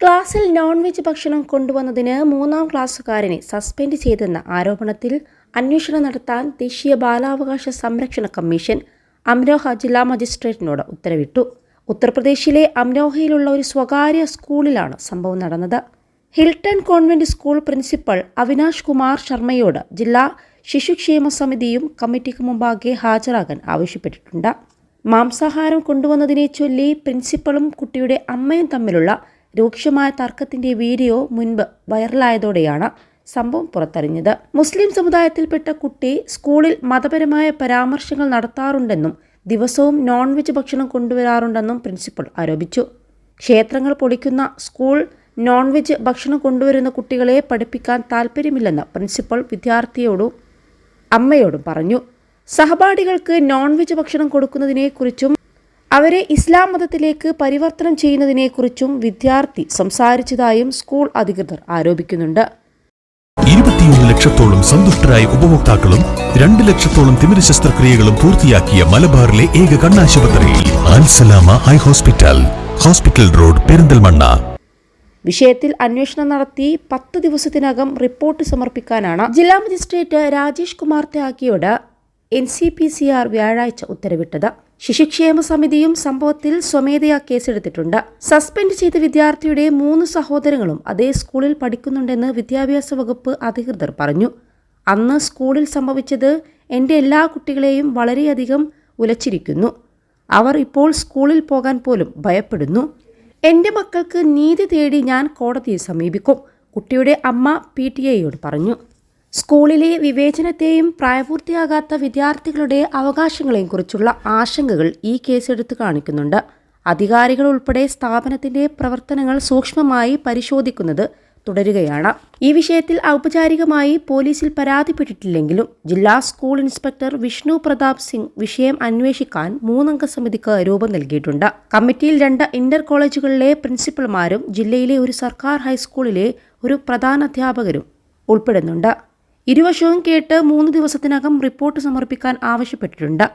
ക്ലാസ്സിൽ non veg ഭക്ഷണം കൊണ്ടുവന്നതിന് 3ാം ക്ലാസ്സുകാരനെ suspend ചെയ്തെന്ന ആരോപണത്തിൽ അന്വേഷണം നടത്താൻ ദേശീയ ബാലാവകാശ സംരക്ഷണ കമ്മീഷൻ അംരോഹ ജില്ലാ മജിസ്ട്രേറ്റിനോട് ഉത്തരവിട്ടു. ഉത്തർപ്രദേശിലെ അംരോഹയിലുള്ള ഒരു സ്വകാര്യ സ്കൂളിലാണ് സംഭവം നടന്നത്. Hilton convent school principal Avinash Kumar ശർമ്മയോട് ജില്ലാ ശിശുക്ഷേമ സമിതിയും കമ്മിറ്റിക്ക് മുമ്പാകെ ഹാജരാകാൻ ആവശ്യപ്പെട്ടിട്ടുണ്ട്. മാംസാഹാരം കൊണ്ടുവന്നതിനെ ചൊല്ലി പ്രിൻസിപ്പളും കുട്ടിയുടെ അമ്മയും തമ്മിലുള്ള രൂക്ഷമായ തർക്കത്തിന്റെ വീഡിയോ മുൻപ് വൈറലായതോടെയാണ് സംഭവം പുറത്തറിഞ്ഞത്. മുസ്ലിം സമുദായത്തിൽപ്പെട്ട കുട്ടി സ്കൂളിൽ മതപരമായ പരാമർശങ്ങൾ നടത്താറുണ്ടെന്നും ദിവസവും നോൺ വെജ് ഭക്ഷണം കൊണ്ടുവരാറുണ്ടെന്നും പ്രിൻസിപ്പൽ ആരോപിച്ചു. ക്ഷേത്രങ്ങൾ പൊളിക്കുന്ന സ്കൂൾ നോൺ വെജ് ഭക്ഷണം കൊണ്ടുവരുന്ന കുട്ടികളെ പഠിപ്പിക്കാൻ താൽപ്പര്യമില്ലെന്ന് പ്രിൻസിപ്പൽ വിദ്യാർത്ഥിയോടും അമ്മയോടും പറഞ്ഞു. സഹപാഠികൾക്ക് നോൺ വെജ് ഭക്ഷണം കൊടുക്കുന്നതിനെക്കുറിച്ചും അവരെ ഇസ്ലാം മതത്തിലേക്ക് പരിവർത്തനം ചെയ്യുന്നതിനെക്കുറിച്ചും വിദ്യാർത്ഥി സംസാരിച്ചതായും സ്കൂൾ അധികൃതർ ആരോപിക്കുന്നുണ്ട്. 21 ലക്ഷത്തോളം സന്തുഷ്ടരായ ഉപഭോക്താക്കളും 2 ലക്ഷത്തോളം തിമിര ശസ്ത്രക്രിയകളും പൂർത്തിയാക്കിയ മലബാറിലെ ഏക കണ്ണാശുപത്രി Al Salama high hospital, hospital road, Perinthalmanna. വിഷയത്തിൽ അന്വേഷണം നടത്തി 10 ദിവസത്തിനകം റിപ്പോർട്ട് സമർപ്പിക്കാനാണ് ജില്ലാ മജിസ്ട്രേറ്റ് രാജേഷ് കുമാർ ത്യാഗിയോട് NCPCR വ്യാഴാഴ്ച ഉത്തരവിട്ടത്. ശിശുക്ഷേമ സമിതിയും സംഭവത്തിൽ സ്വമേധയാ കേസെടുത്തിട്ടുണ്ട്. സസ്പെൻഡ് ചെയ്ത വിദ്യാർത്ഥിയുടെ 3 സഹോദരങ്ങളും അതേ സ്കൂളിൽ പഠിക്കുന്നുണ്ടെന്ന് വിദ്യാഭ്യാസ വകുപ്പ് അധികൃതർ പറഞ്ഞു. അന്ന് സ്കൂളിൽ സംഭവിച്ചത് എൻ്റെ എല്ലാ കുട്ടികളെയും വളരെയധികം ഉലച്ചിരിക്കുന്നു. അവർ ഇപ്പോൾ സ്കൂളിൽ പോകാൻ പോലും ഭയപ്പെടുന്നു. എൻ്റെ മക്കൾക്ക് നീതി തേടി ഞാൻ കോടതിയെ സമീപിക്കും, കുട്ടിയുടെ അമ്മ PTA പറഞ്ഞു. സ്കൂളിലെ വിവേചനത്തെയും പ്രായപൂർത്തിയാകാത്ത വിദ്യാർത്ഥികളുടെ അവകാശങ്ങളെയും കുറിച്ചുള്ള ആശങ്കകൾ ഈ കേസെടുത്ത് കാണിക്കുന്നുണ്ട്. അധികാരികൾ ഉൾപ്പെടെ സ്ഥാപനത്തിന്റെ പ്രവർത്തനങ്ങൾ സൂക്ഷ്മമായി പരിശോധിക്കുന്നത് തുടരുകയാണ്. ഈ വിഷയത്തിൽ ഔപചാരികമായി പോലീസിൽ പരാതിപ്പെട്ടിട്ടില്ലെങ്കിലും ജില്ലാ സ്കൂൾ ഇൻസ്പെക്ടർ വിഷ്ണു പ്രതാപ് സിംഗ് വിഷയം അന്വേഷിക്കാൻ 3 അംഗ സമിതിക്ക് രൂപം നൽകിയിട്ടുണ്ട്. കമ്മിറ്റിയിൽ 2 ഇന്റർ കോളേജുകളിലെ പ്രിൻസിപ്പൽമാരും ജില്ലയിലെ ഒരു സർക്കാർ ഹൈസ്കൂളിലെ ഒരു പ്രധാന അധ്യാപകരും ഉൾപ്പെടുന്നുണ്ട്. ഇരുവശവും കേട്ട് 3 ദിവസത്തിനകം റിപ്പോർട്ട് സമർപ്പിക്കാൻ ആവശ്യപ്പെട്ടിട്ടുണ്ട്.